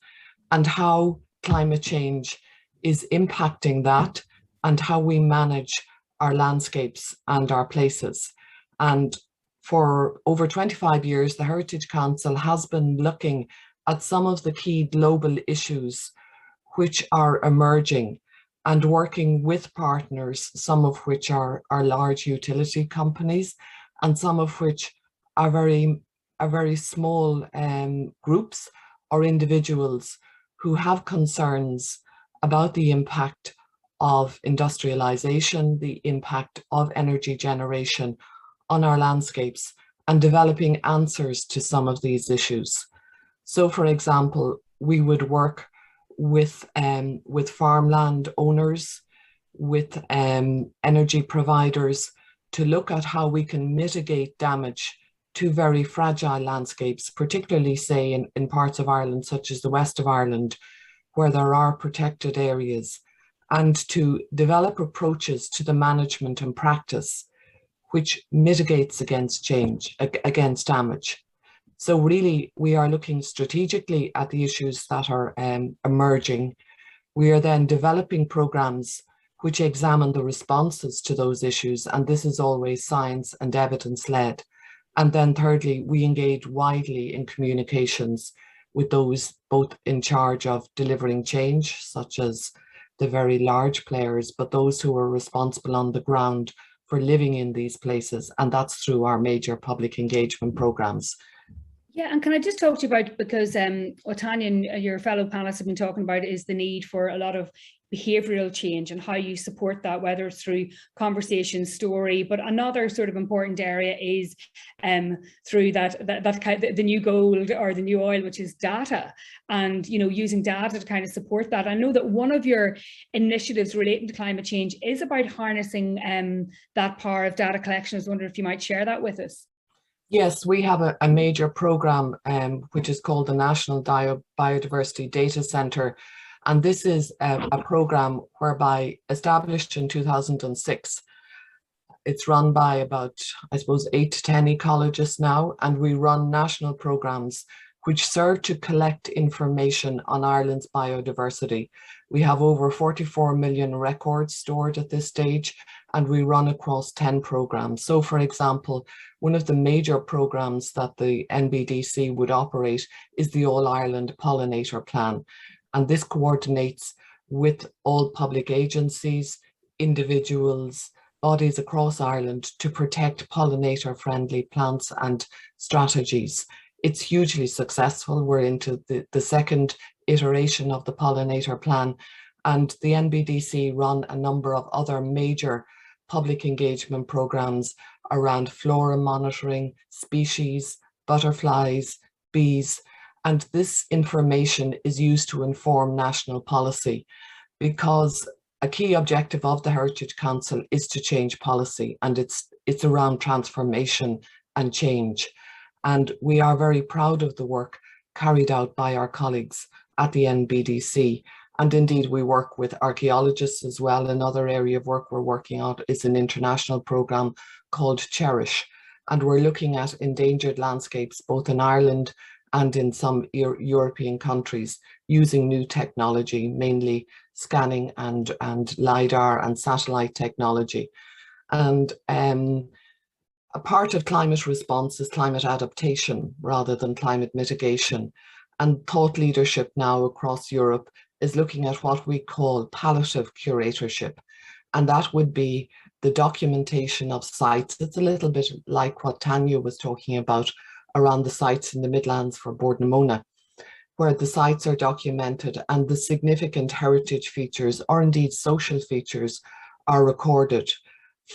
and how climate change is impacting that, and how we manage our landscapes and our places. And for over 25 years, the Heritage Council has been looking at some of the key global issues which are emerging, and working with partners, some of which are large utility companies, and some of which are very small groups or individuals who have concerns about the impact of industrialization, the impact of energy generation on our landscapes, and developing answers to some of these issues. So, for example, we would work with farmland owners, with energy providers, to look at how we can mitigate damage to very fragile landscapes, particularly say in parts of Ireland, such as the west of Ireland, where there are protected areas, and to develop approaches to the management and practice which mitigates against damage. So really, we are looking strategically at the issues that are emerging. We are then developing programs which examine the responses to those issues, and this is always science and evidence led. And then thirdly, we engage widely in communications with those both in charge of delivering change, such as the very large players, but those who are responsible on the ground for living in these places, and that's through our major public engagement programs. Yeah, and can I just talk to you about, because what Tania and your fellow panelists have been talking about is the need for a lot of behavioural change and how you support that, whether it's through conversation, story, but another sort of important area is through the new gold or the new oil, which is data, and using data to kind of support that. I know that one of your initiatives relating to climate change is about harnessing that power of data collection. I was wondering if you might share that with us. Yes, we have a major programme which is called the National Biodiversity Data Centre, and this is a programme whereby, established in 2006, it's run by about, I suppose, 8 to 10 ecologists now, and we run national programmes which serve to collect information on Ireland's biodiversity. We have over 44 million records stored at this stage, and we run across 10 programs. So for example, one of the major programs that the NBDC would operate is the All Ireland Pollinator Plan. And this coordinates with all public agencies, individuals, bodies across Ireland to protect pollinator-friendly plants and strategies. It's hugely successful. We're into the second iteration of the Pollinator Plan, and the NBDC run a number of other major public engagement programs around flora monitoring, species, butterflies, bees, and this information is used to inform national policy, because a key objective of the Heritage Council is to change policy, and it's around transformation and change. And we are very proud of the work carried out by our colleagues at the NBDC. And indeed, we work with archaeologists as well. Another area of work we're working on is an international programme called Cherish. And we're looking at endangered landscapes, both in Ireland and in some European countries, using new technology, mainly scanning and LiDAR and satellite technology. And a part of climate response is climate adaptation rather than climate mitigation. And thought leadership now across Europe is looking at what we call palliative curatorship. And that would be the documentation of sites. It's a little bit like what Tania was talking about around the sites in the Midlands for Bordnamona, where the sites are documented and the significant heritage features, or indeed social features, are recorded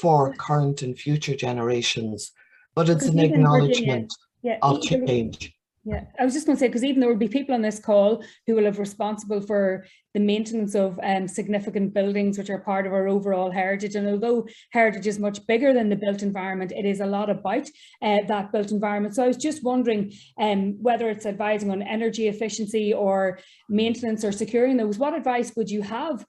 for current and future generations. But it's an acknowledgement of change. Yeah, I was just going to say, because even there will be people on this call who will have responsible for the maintenance of significant buildings, which are part of our overall heritage. And although heritage is much bigger than the built environment, it is a lot about that built environment. So I was just wondering whether it's advising on energy efficiency or maintenance or securing those, what advice would you have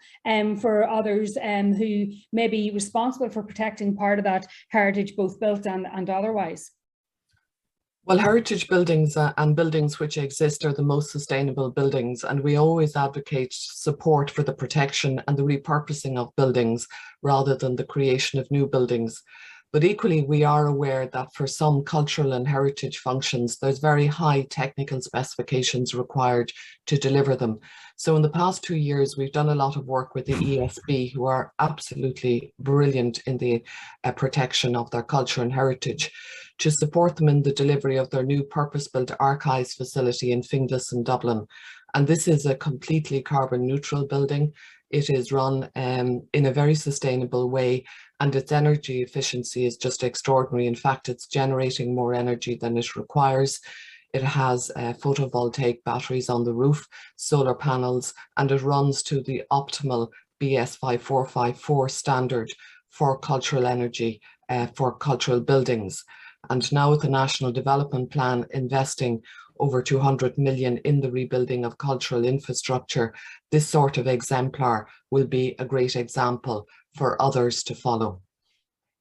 for others who may be responsible for protecting part of that heritage, both built and otherwise? Well, heritage buildings and buildings which exist are the most sustainable buildings, and we always advocate support for the protection and the repurposing of buildings rather than the creation of new buildings. But equally, we are aware that for some cultural and heritage functions, there's very high technical specifications required to deliver them. So in the past 2 years, we've done a lot of work with the ESB, who are absolutely brilliant in the protection of their culture and heritage, to support them in the delivery of their new purpose-built archives facility in Finglas in Dublin. And this is a completely carbon neutral building. It is run in a very sustainable way, and its energy efficiency is just extraordinary. In fact, it's generating more energy than it requires. It has photovoltaic batteries on the roof, solar panels, and it runs to the optimal BS 5454 standard for cultural energy for cultural buildings. And now with the National Development Plan investing over 200 million in the rebuilding of cultural infrastructure, this sort of exemplar will be a great example for others to follow.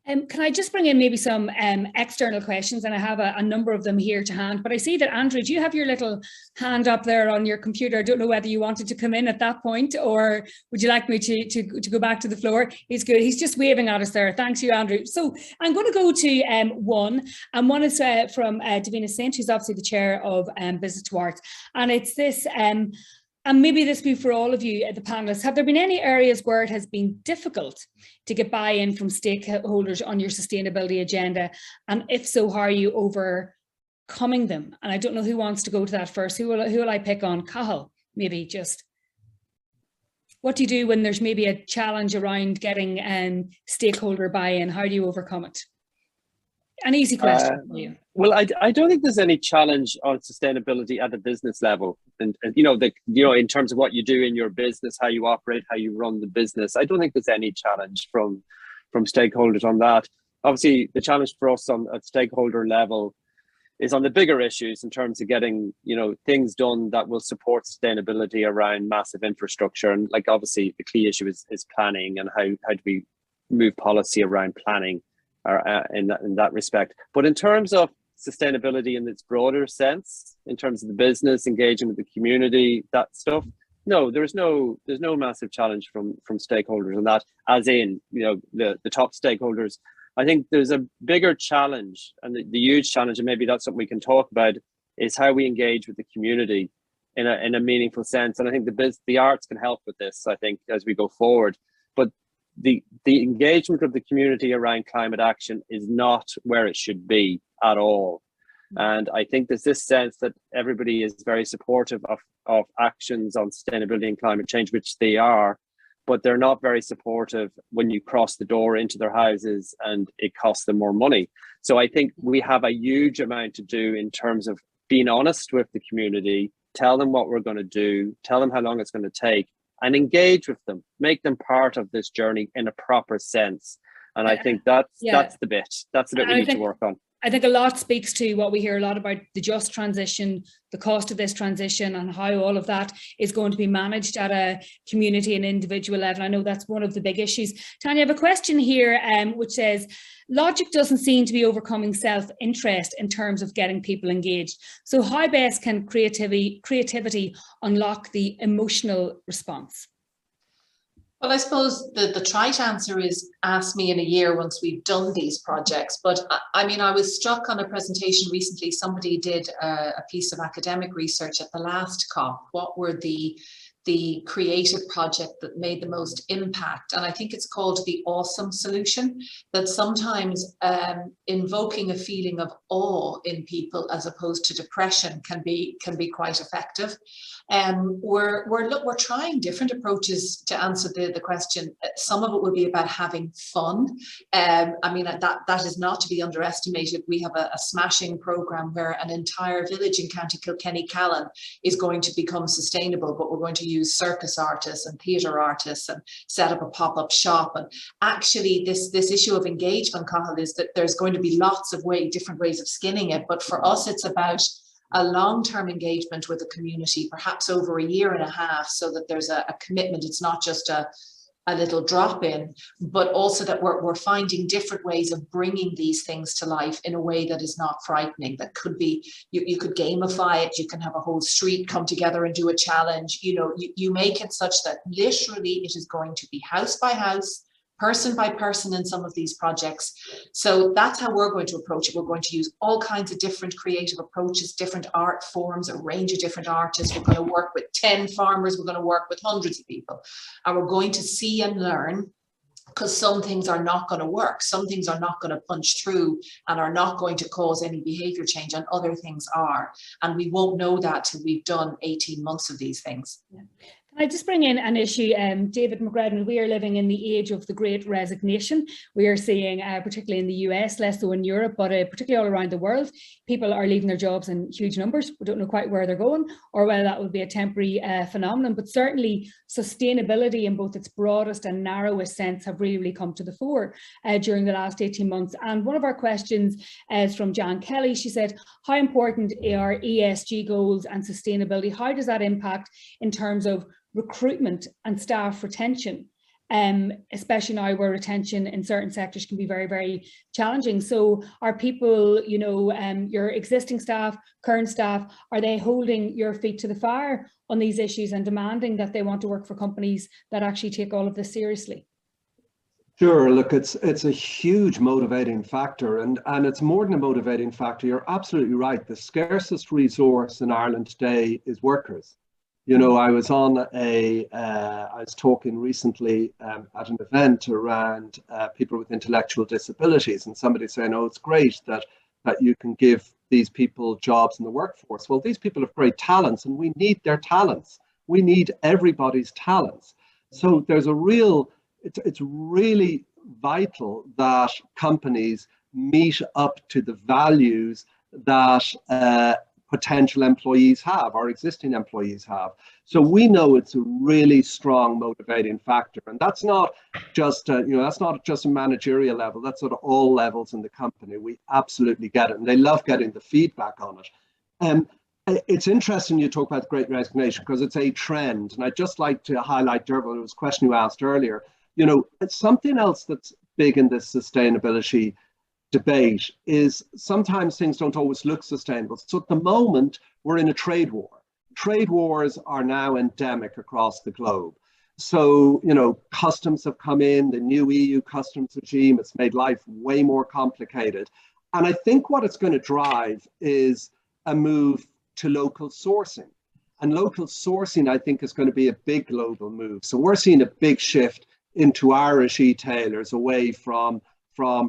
Can I just bring in maybe some external questions? And I have a number of them here to hand, but I see that Andrew, do you have your little hand up there on your computer? I don't know whether you wanted to come in at that point, or would you like me to go back to the floor? He's good. He's just waving at us there. Thanks you, Andrew. So I'm going to go to one, and one is from Davina Saint, who's obviously the chair of Business to Arts. And it's this, and maybe this be for all of you, the panelists, have there been any areas where it has been difficult to get buy-in from stakeholders on your sustainability agenda? And if so, how are you overcoming them? And I don't know who wants to go to that first. Who will I pick on? Cathal, maybe just. What do you do when there's maybe a challenge around getting stakeholder buy-in? How do you overcome it? An easy question for you. Well, I don't think there's any challenge on sustainability at the business level, and in terms of what you do in your business, how you operate, how you run the business. I don't think there's any challenge from stakeholders on that. Obviously, the challenge for us at stakeholder level is on the bigger issues in terms of getting things done that will support sustainability around massive infrastructure, and like obviously the key issue is planning, and how do we move policy around planning in that respect. But in terms of sustainability in its broader sense, in terms of the business, engaging with the community, that stuff, no, there's no massive challenge from stakeholders on that, as in, the top stakeholders. I think there's a bigger challenge, and the huge challenge, and maybe that's something we can talk about, is how we engage with the community in a meaningful sense. And I think the arts can help with this, I think, as we go forward. But the engagement of the community around climate action is not where it should be at all. And I think there's this sense that everybody is very supportive of actions on sustainability and climate change, which they are, but they're not very supportive when you cross the door into their houses and it costs them more money. So I think we have a huge amount to do in terms of being honest with the community, tell them what we're going to do, tell them how long it's going to take, and engage with them, make them part of this journey in a proper sense. And I think that's the bit we need to work on. I think a lot speaks to what we hear a lot about, the just transition, the cost of this transition, and how all of that is going to be managed at a community and individual level. I know that's one of the big issues. Tania, I have a question here which says, logic doesn't seem to be overcoming self-interest in terms of getting people engaged. So how best can creativity unlock the emotional response? Well, I suppose the trite answer is ask me in a year once we've done these projects. But I mean, I was struck on a presentation recently. Somebody did a piece of academic research at the last COP. What were the creative project that made the most impact? And I think it's called the awesome solution, that sometimes invoking a feeling of awe in people as opposed to depression can be quite effective. We're trying different approaches to answer the question. Some of it will be about having fun. I mean, that is not to be underestimated. We have a smashing program where an entire village in County Kilkenny, Callan, is going to become sustainable, but we're going to use circus artists and theatre artists and set up a pop-up shop. And actually this issue of engagement, Cathal, is that there's going to be lots of different ways of skinning it. But for us, it's about a long-term engagement with the community, perhaps over a year and a half, so that there's a commitment. It's not just a little drop in, but also that we're finding different ways of bringing these things to life in a way that is not frightening. That could be, you could gamify it, you can have a whole street come together and do a challenge. You make it such that literally it is going to be house by house, person by person in some of these projects. So that's how we're going to approach it. We're going to use all kinds of different creative approaches, different art forms, a range of different artists. We're going to work with 10 farmers. We're going to work with hundreds of people. And we're going to see and learn, because some things are not going to work. Some things are not going to punch through and are not going to cause any behavior change, and other things are. And we won't know that till we've done 18 months of these things. Yeah. I just bring in an issue, David McRedmond. We are living in the age of the Great Resignation. We are seeing, particularly in the US, less so in Europe, but particularly all around the world, people are leaving their jobs in huge numbers. We don't know quite where they're going or whether that will be a temporary phenomenon, but certainly sustainability in both its broadest and narrowest sense have really come to the fore during the last 18 months. And one of our questions is from Jan Kelly. She said, how important are ESG goals and sustainability? How does that impact in terms of recruitment and staff retention, especially now where retention in certain sectors can be very, very challenging? So are people, your existing staff, current staff, are they holding your feet to the fire on these issues and demanding that they want to work for companies that actually take all of this seriously? Sure, look, it's a huge motivating factor, and it's more than a motivating factor. You're absolutely right. The scarcest resource in Ireland today is workers. I was talking recently at an event around people with intellectual disabilities, and somebody saying, oh, it's great that you can give these people jobs in the workforce. Well, these people have great talents, and we need their talents. We need everybody's talents. So there's it's really vital that companies meet up to the values that potential employees have, or existing employees have. So we know it's a really strong motivating factor, and that's not just that's not just a managerial level. That's at all levels in the company. We absolutely get it, and they love getting the feedback on it. It's interesting you talk about the Great Resignation, because it's a trend, and I'd just like to highlight, Dearbhail, it was a question you asked earlier. It's something else that's big in this sustainability debate is sometimes things don't always look sustainable. So at the moment, we're in a trade war. Trade wars are now endemic across the globe. So, you know, customs have come in, the new EU customs regime, it's made life way more complicated. And I think what it's going to drive is a move to local sourcing. And local sourcing, I think, is going to be a big global move. So we're seeing a big shift into Irish retailers away from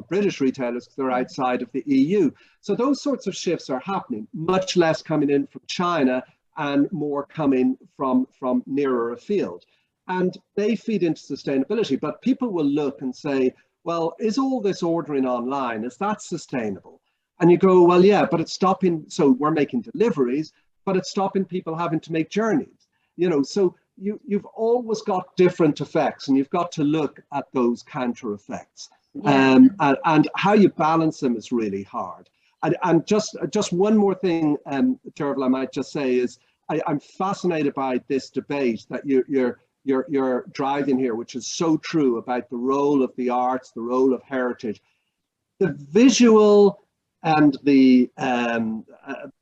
British retailers because they're outside of the EU. So those sorts of shifts are happening, much less coming in from China and more coming from nearer afield. And they feed into sustainability, but people will look and say, well, is all this ordering online, is that sustainable? And you go, well, yeah, but it's stopping, so we're making deliveries, but it's stopping people having to make journeys. You know, so you've always got different effects, and you've got to look at those counter effects. Yeah. And how you balance them is really hard. And just one more thing, Dearbhail, I might just say is I'm fascinated by this debate that you're driving here, which is so true about the role of the arts, the role of heritage. The visual and the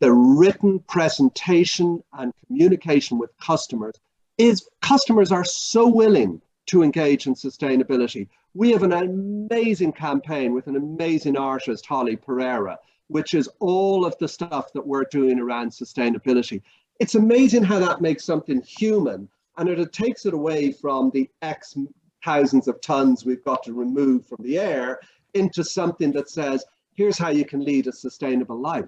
written presentation and communication with customers are so willing to engage in sustainability. We have an amazing campaign with an amazing artist, Holly Pereira, which is all of the stuff that we're doing around sustainability. It's amazing how that makes something human, and it takes it away from the X thousands of tons we've got to remove from the air into something that says, here's how you can lead a sustainable life.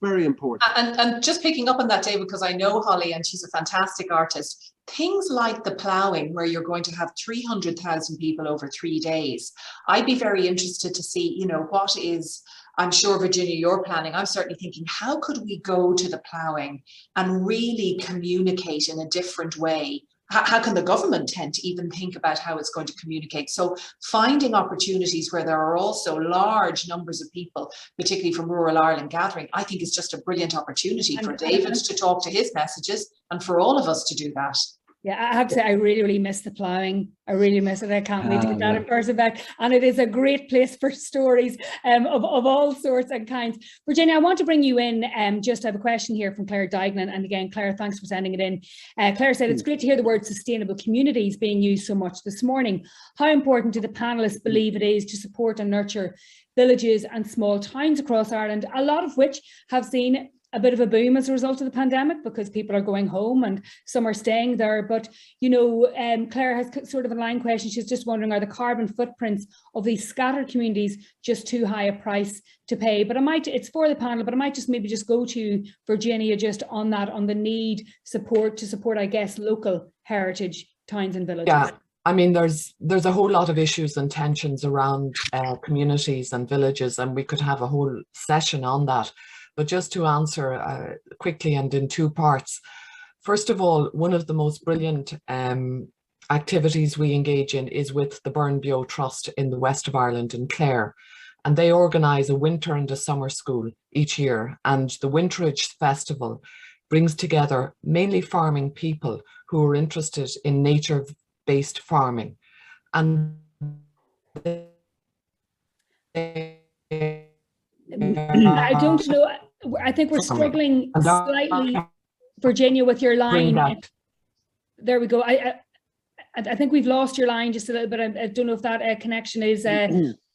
Very important. And just picking up on that, David, because I know Holly and she's a fantastic artist, things like the Plowing, where you're going to have 300,000 people over 3 days. I'd be very interested to see, you know, what is, I'm sure, Virginia, you're planning. I'm certainly thinking, how could we go to the Plowing and really communicate in a different way? How can the government tend to even think about how it's going to communicate? So finding opportunities where there are also large numbers of people, particularly from rural Ireland, gathering, I think is just a brilliant opportunity for David to talk to his messages and for all of us to do that. Yeah, I have to say, I really miss the Plowing. I really miss it. I can't wait to get that in person back. And it is a great place for stories of all sorts and kinds. Virginia, I want to bring you in. Just have a question here from Claire Dignan. And again, Claire, thanks for sending it in. Claire said, it's great to hear the word sustainable communities being used so much this morning. How important do the panellists believe it is to support and nurture villages and small towns across Ireland, a lot of which have seen a bit of a boom as a result of the pandemic because people are going home and some are staying there. But, you know, Claire has sort of a line question. She's just wondering, are the carbon footprints of these scattered communities just too high a price to pay? But it's for the panel, but I might just maybe just go to Virginia just on that, on the need to support, I guess, local heritage towns and villages. Yeah. I mean, there's a whole lot of issues and tensions around communities and villages, and we could have a whole session on that. But just to answer quickly and in two parts. First of all, one of the most brilliant activities we engage in is with the Burn Bio Trust in the west of Ireland in Clare. And they organise a winter and a summer school each year. And the Winterage Festival brings together mainly farming people who are interested in nature-based farming. And I don't know. I think we're struggling slightly, Virginia, with your line. There we go. I think we've lost your line just a little bit. I don't know if that connection is. I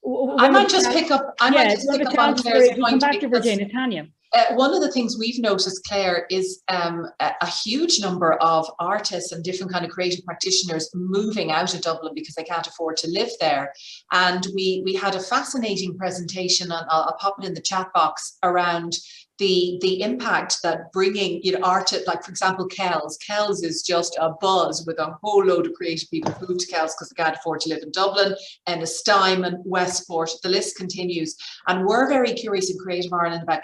might just pick up. I might just pick up on Claire's point. Come back to Virginia, Tania. One of the things we've noticed, Claire, is a huge number of artists and different kind of creative practitioners moving out of Dublin because they can't afford to live there. And we had a fascinating presentation, and I'll pop it in the chat box, around the impact that bringing, you know, art, like for example, Kells is just a buzz with a whole load of creative people who moved to Kells because they can't afford to live in Dublin, and Stuyman, Westport, the list continues. And we're very curious in Creative Ireland about,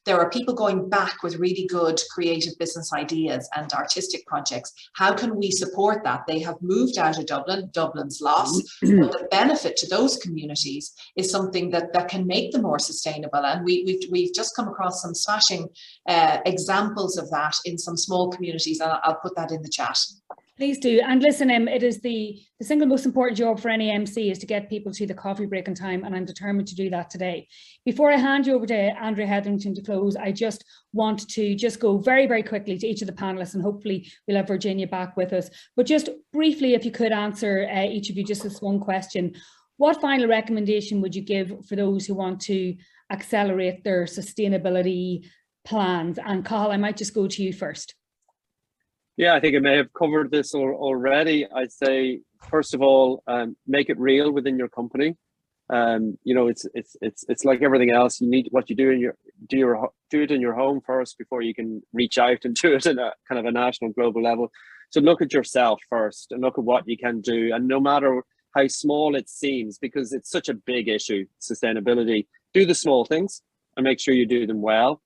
there are people going back with really good creative business ideas and artistic projects. How can we support that? They have moved out of Dublin, Dublin's loss, but the benefit to those communities is something that can make them more sustainable. And we've just come across some smashing examples of that in some small communities, and I'll put that in the chat. Please do. And listen, it is the single most important job for any MC is to get people to the coffee break on time, and I'm determined to do that today. Before I hand you over to Andrew Hetherington to close, I just want to go very, very quickly to each of the panelists, and hopefully we'll have Virginia back with us. But just briefly, if you could answer each of you just this one question. What final recommendation would you give for those who want to accelerate their sustainability plans? And Cathal, I might just go to you first. Yeah, I think I may have covered this already. I'd say, first of all, make it real within your company. You know, it's like everything else. You need what you do do it in your home first before you can reach out and do it in a kind of a national, global level. So look at yourself first and look at what you can do. And no matter how small it seems, because it's such a big issue, sustainability, do the small things and make sure you do them well.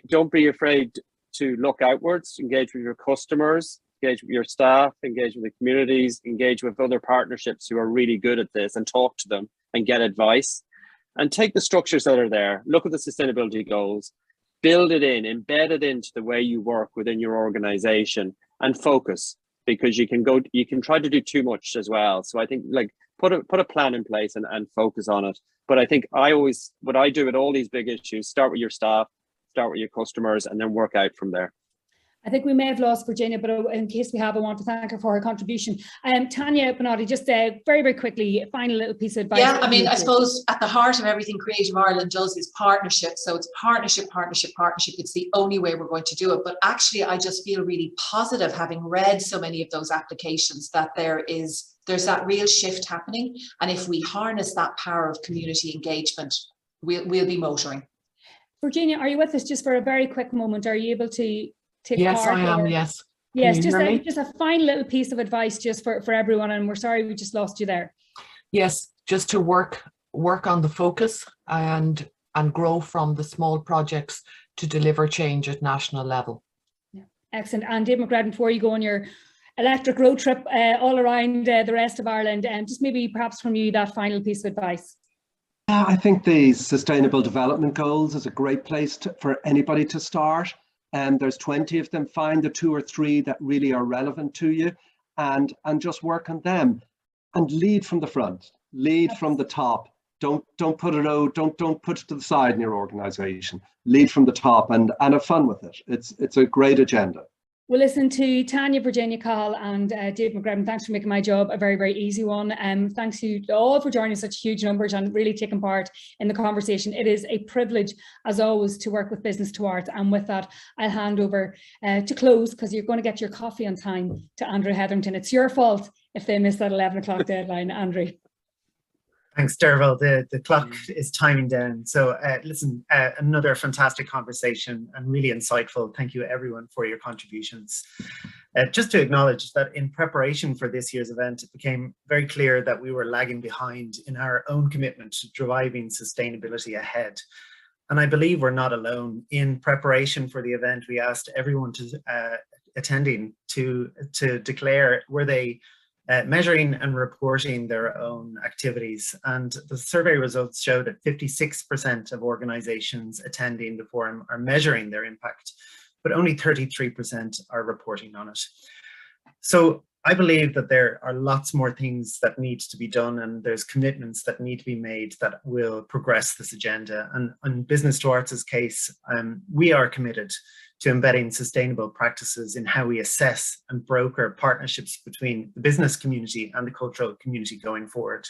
Don't be afraid to look outwards, engage with your customers, engage with your staff, engage with the communities, engage with other partnerships who are really good at this, and talk to them and get advice. And take the structures that are there, look at the sustainability goals, build it in, embed it into the way you work within your organization, and focus, because you can try to do too much as well. So I think, like, put a plan in place and focus on it. But I think what I do with all these big issues, start with your staff, start with your customers, and then work out from there. I think we may have lost Virginia, but in case we have, I want to thank her for her contribution. Tania, Banotti, just very, very quickly, final little piece of advice. Yeah, I mean, I suppose at the heart of everything Creative Ireland does is partnership. So it's partnership. It's the only way we're going to do it. But actually, I just feel really positive, having read so many of those applications, that there's that real shift happening. And if we harness that power of community engagement, we'll be motoring. Virginia, are you with us just for a very quick moment? Are you able to take part? Yes, I am, yes. Yes, just a final little piece of advice just for everyone, and we're sorry we just lost you there. Yes, just to work on the focus and grow from the small projects to deliver change at national level. Yeah, excellent. And Dave McRedmond, before you go on your electric road trip all around the rest of Ireland, and just maybe perhaps from you that final piece of advice. Yeah, I think the Sustainable Development Goals is a great place for anybody to start. There's 20 of them. Find the 2 or 3 that really are relevant to you, and just work on them. And lead from the front. Lead from the top. Don't put it out. Don't put it to the side in your organisation. Lead from the top and have fun with it. It's a great agenda. We'll listen to Tania, Virginia, Cathal, and Dave McRedmond. Thanks for making my job a very, very easy one. Thanks to you all for joining such huge numbers and really taking part in the conversation. It is a privilege, as always, to work with Business to Arts. And with that, I'll hand over to close, because you're going to get your coffee on time, to Andrew Hetherington. It's your fault if they miss that 11 o'clock deadline, Andrew. Thanks, Dearbhail. The clock is timing down. So listen, another fantastic conversation and really insightful. Thank you, everyone, for your contributions. Just to acknowledge that in preparation for this year's event, it became very clear that we were lagging behind in our own commitment to driving sustainability ahead. And I believe we're not alone. In preparation for the event, we asked everyone attending to declare, were they measuring and reporting their own activities. And the survey results show that 56% of organizations attending the forum are measuring their impact, but only 33% are reporting on it. So I believe that there are lots more things that need to be done, and there's commitments that need to be made that will progress this agenda. And in Business to Arts' case, we are committed to embedding sustainable practices in how we assess and broker partnerships between the business community and the cultural community going forward.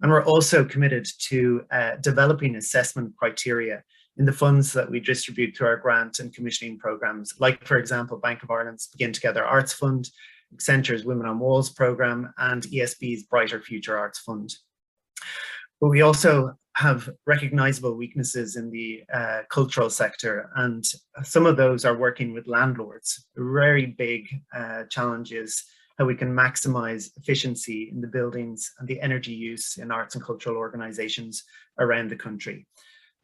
And we're also committed to developing assessment criteria in the funds that we distribute through our grant and commissioning programs, like, for example, Bank of Ireland's Begin Together Arts Fund, Accenture's Women on Walls program, and ESB's Brighter Future Arts Fund. But we also have recognizable weaknesses in the cultural sector, and some of those are working with landlords. A very big challenge is how we can maximize efficiency in the buildings and the energy use in arts and cultural organizations around the country.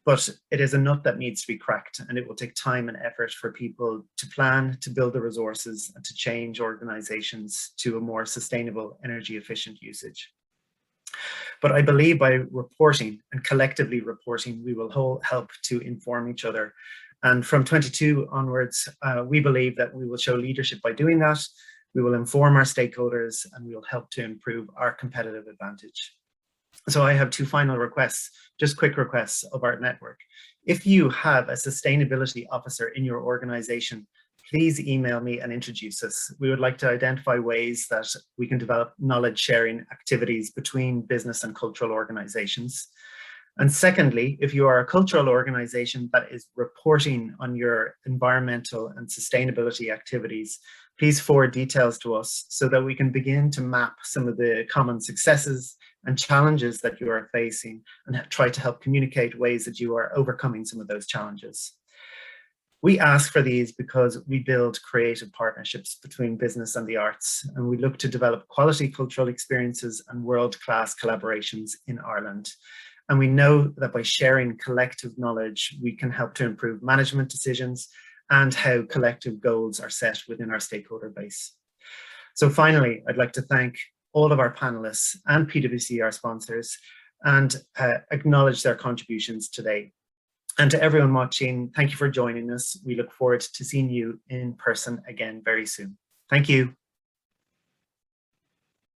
But it is a nut that needs to be cracked, and it will take time and effort for people to plan, to build the resources, and to change organizations to a more sustainable, energy efficient usage. But I believe by reporting and collectively reporting, we will help to inform each other. And from 22 onwards, we believe that we will show leadership by doing that. We will inform our stakeholders and we will help to improve our competitive advantage. So I have two final requests, just quick requests of our network. If you have a sustainability officer in your organization, please email me and introduce us. We would like to identify ways that we can develop knowledge sharing activities between business and cultural organizations. And secondly, if you are a cultural organization that is reporting on your environmental and sustainability activities, please forward details to us so that we can begin to map some of the common successes and challenges that you are facing and try to help communicate ways that you are overcoming some of those challenges. We ask for these because we build creative partnerships between business and the arts, and we look to develop quality cultural experiences and world-class collaborations in Ireland. And we know that by sharing collective knowledge, we can help to improve management decisions and how collective goals are set within our stakeholder base. So finally, I'd like to thank all of our panelists and PwC, our sponsors, and acknowledge their contributions today. And to everyone watching, thank you for joining us. We look forward to seeing you in person again very soon. Thank you.